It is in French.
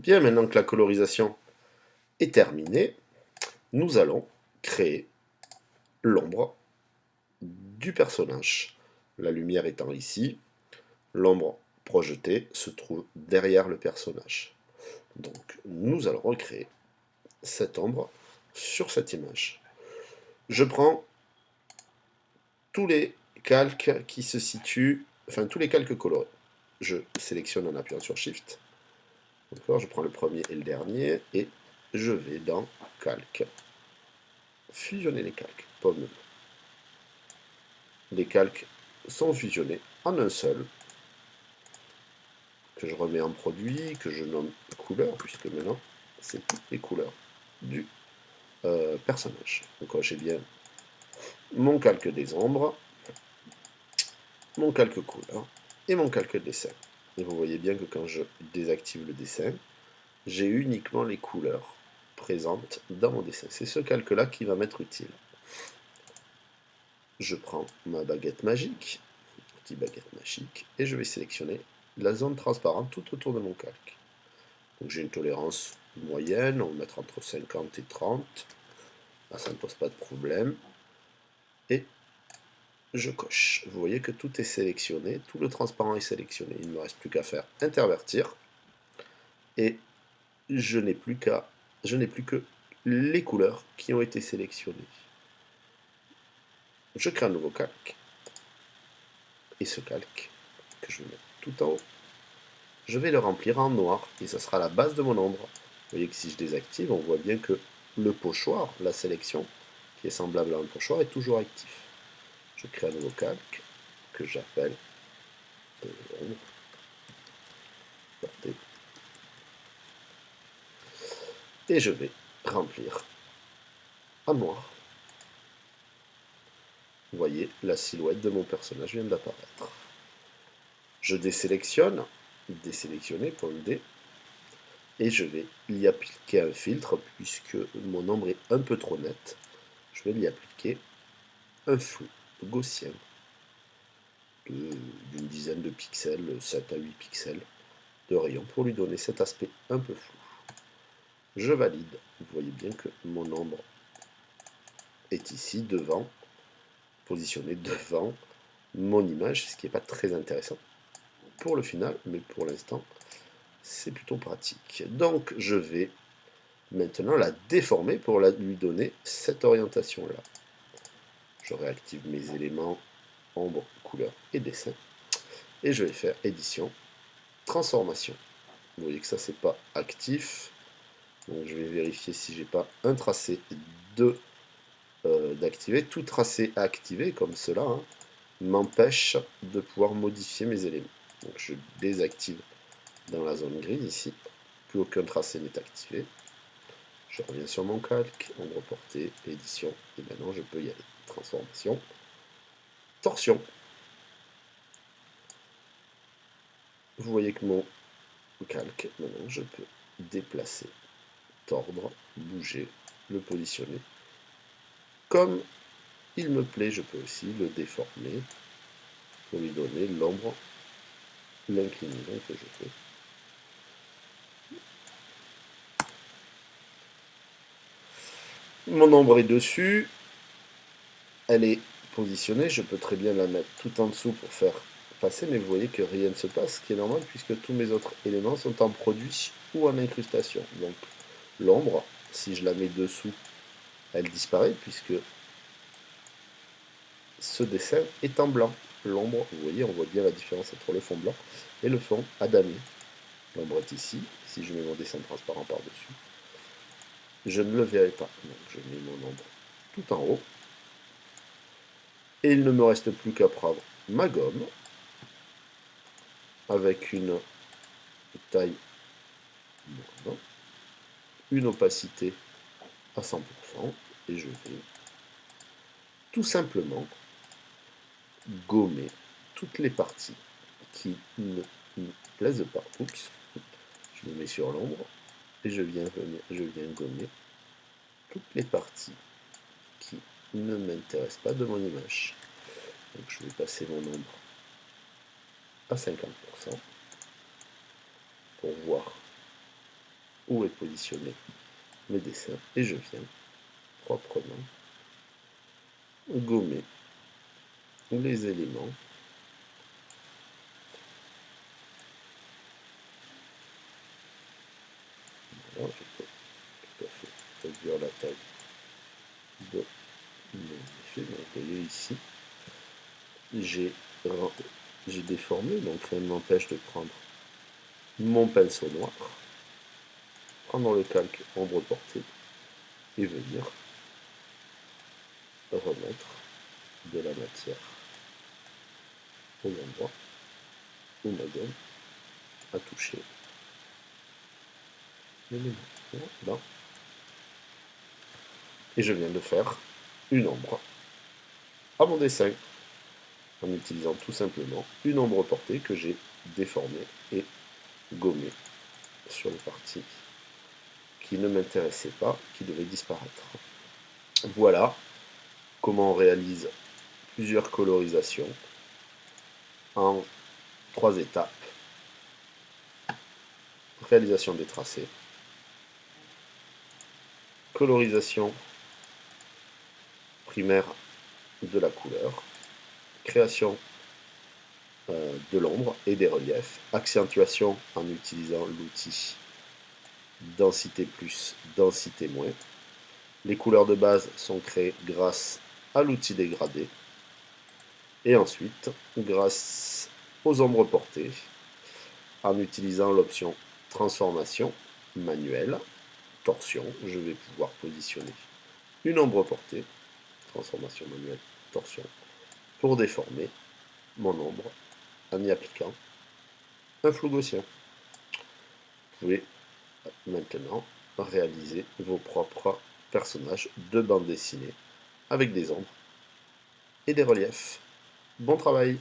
Bien, maintenant que la colorisation est terminée, nous allons créer l'ombre du personnage. La lumière étant ici, l'ombre projetée se trouve derrière le personnage. Donc nous allons recréer cette ombre sur cette image. Je prends tous les calques qui se situent, enfin tous les calques colorés. Je sélectionne en appuyant sur Shift. D'accord, je prends le premier et le dernier et je vais dans calque. Fusionner les calques. Pomme. Les calques sont fusionnés en un seul, que je remets en produit, que je nomme couleur, puisque maintenant c'est toutes les couleurs du personnage. Donc j'ai bien mon calque des ombres, mon calque couleur et mon calque dessin. Et vous voyez bien que quand je désactive le dessin, j'ai uniquement les couleurs présentes dans mon dessin. C'est ce calque-là qui va m'être utile. Je prends ma baguette magique, petite baguette magique, et je vais sélectionner la zone transparente tout autour de mon calque. Donc j'ai une tolérance moyenne, on va mettre entre 50 et 30. Là, ça ne pose pas de problème. Et je coche. Vous voyez que tout est sélectionné, tout le transparent est sélectionné. Il ne me reste plus qu'à faire intervertir. Et je n'ai plus que les couleurs qui ont été sélectionnées. Je crée un nouveau calque. Et ce calque, que je vais mettre tout en haut, je vais le remplir en noir. Et ça sera la base de mon ombre. Vous voyez que si je désactive, on voit bien que le pochoir, la sélection, qui est semblable à un pochoir, est toujours actif. Je crée un nouveau calque que j'appelle ombre. Portée. Et je vais remplir en noir. Vous voyez, la silhouette de mon personnage vient d'apparaître. Je désélectionne, désélectionner, pomme D, et je vais y appliquer un filtre, puisque mon ombre est un peu trop nette. Je vais y appliquer un flou gaussien d'une dizaine de pixels, 7 à 8 pixels de rayon, pour lui donner cet aspect un peu flou. Je valide. Vous voyez bien que mon ombre est ici, devant, positionné devant mon image, ce qui n'est pas très intéressant pour le final, mais pour l'instant, c'est plutôt pratique. Donc, je vais maintenant la déformer pour lui donner cette orientation-là. Je réactive mes éléments ombre, couleur et dessin, et je vais faire édition, transformation. Vous voyez que ça, c'est pas actif. Donc, je vais vérifier si j'ai pas un tracé d'activer. Tout tracé activé, comme cela, hein, m'empêche de pouvoir modifier mes éléments. Donc, je désactive dans la zone grise ici. Plus aucun tracé n'est activé. Je reviens sur mon calque, ombre portée, édition, et maintenant je peux y aller. Transformation, torsion. Vous voyez que mon calque, maintenant je peux déplacer, tordre, bouger, le positionner. Comme il me plaît, je peux aussi le déformer pour lui donner l'ombre, l'inclinaison que je veux. Mon ombre est dessus, elle est positionnée, je peux très bien la mettre tout en dessous pour faire passer, mais vous voyez que rien ne se passe, ce qui est normal puisque tous mes autres éléments sont en produit ou en incrustation. Donc l'ombre, si je la mets dessous, elle disparaît puisque ce dessin est en blanc. L'ombre, vous voyez, on voit bien la différence entre le fond blanc et le fond adamé. L'ombre est ici, si je mets mon dessin transparent par-dessus, je ne le verrai pas. Donc je mets mon ombre tout en haut. Et il ne me reste plus qu'à prendre ma gomme avec une taille moindre, une opacité à 100%, et je vais tout simplement gommer toutes les parties qui ne me plaisent pas. Oups, je me mets sur l'ombre et je viens gommer toutes les parties qui ne m'intéressent pas de mon image. Donc je vais passer mon ombre à 50% pour voir où est positionné mes dessins et je viens proprement gommer les éléments voilà, je peux tout à fait réduire la taille de mon effet. Donc, vous voyez ici, j'ai déformé, donc rien ne m'empêche de prendre mon pinceau noir, prendre le calque ombre portée et venir remettre de la matière aux endroits où ma gomme a touché l'élément. Voilà. Et je viens de faire une ombre à mon dessin en utilisant tout simplement une ombre portée que j'ai déformée et gommée sur les parties qui ne m'intéressaient pas, qui devaient disparaître. Voilà comment on réalise plusieurs colorisations en 3 étapes. Réalisation des tracés, colorisation primaire de la couleur, création de l'ombre et des reliefs, accentuation en utilisant l'outil densité plus, densité moins. Les couleurs de base sont créées grâce à l'outil dégradé et ensuite grâce aux ombres portées en utilisant l'option transformation manuelle, torsion, je vais pouvoir positionner une ombre portée, transformation manuelle, torsion, pour déformer mon ombre en y appliquant un flou gaussien. Vous pouvez maintenant réaliser vos propres personnages de bande dessinée avec des ombres et des reliefs. Bon travail!